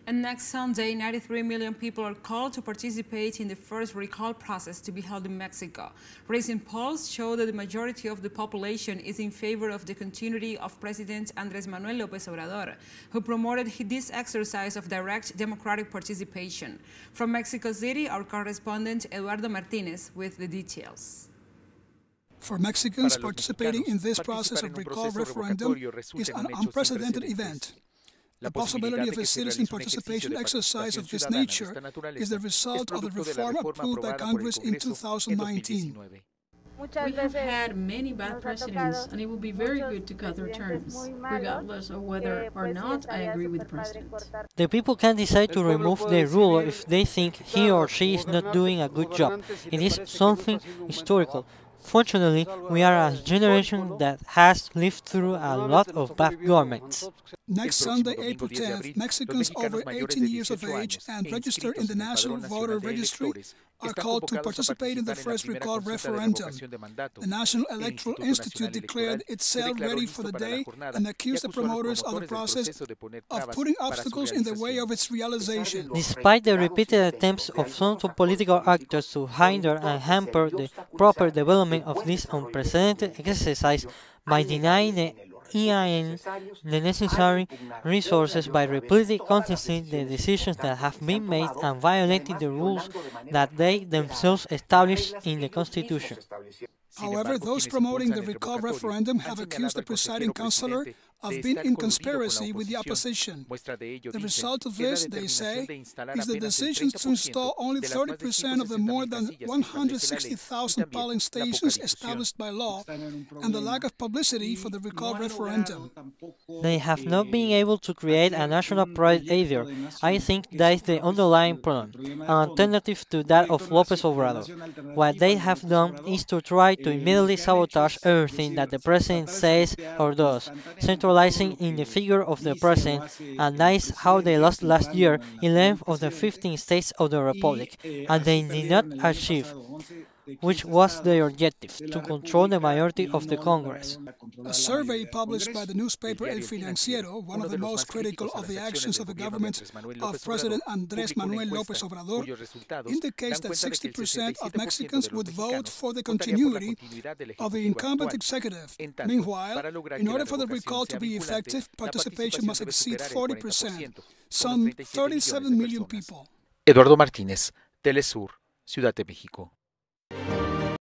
And next Sunday, 93 million people are called to participate in the first recall process to be held in Mexico. Recent polls show that the majority of the population is in favor of the continuity of President Andrés Manuel López Obrador, who promoted this exercise of direct democratic participation. From Mexico City, our correspondent Eduardo Martinez with the details. For Mexicans, participating in this process of recall referendum is an unprecedented event. The possibility of a citizen participation exercise of this nature is the result of the reform approved by Congress in 2019. We have had many bad presidents, and it would be very good to cut their terms, regardless of whether or not I agree with the president. The people can decide to remove the ruler if they think he or she is not doing a good job. It is something historical. Fortunately, we are a generation that has lived through a lot of bad governments. Next Sunday, April 10th, Mexicans over 18 years of age and registered in the National Voter Registry are called to participate in the first recall referendum. The National Electoral Institute declared itself ready for the day and accused the promoters of the process of putting obstacles in the way of its realization. Despite the repeated attempts of some political actors to hinder and hamper the proper development of this unprecedented exercise by denying the EIN the necessary resources by repeatedly contesting the decisions that have been made and violating the rules that they themselves established in the Constitution. However, those promoting the recall referendum have accused the presiding councillor of being in conspiracy with the opposition. The result of this, they say, is the decision to install only 30% of the more than 160,000 polling stations established by law and the lack of publicity for the recall referendum. They have not been able to create a national pride either. I think that is the underlying problem, an alternative to that of López Obrador. What they have done is to try to immediately sabotage everything that the president says or does, centralizing in the figure of the president, and that is how they lost last year 11 of the 15 states of the Republic, and they did not achieve, which was their objective, to control the majority of the Congress. A survey published by the newspaper El Financiero, one of the most critical of the actions of the government of President Andrés Manuel López Obrador, indicates that 60% of Mexicans would vote for the continuity of the incumbent executive. Meanwhile, in order for the recall to be effective, participation must exceed 40%, some 37 million people. Eduardo Martínez, teleSUR, Ciudad de México.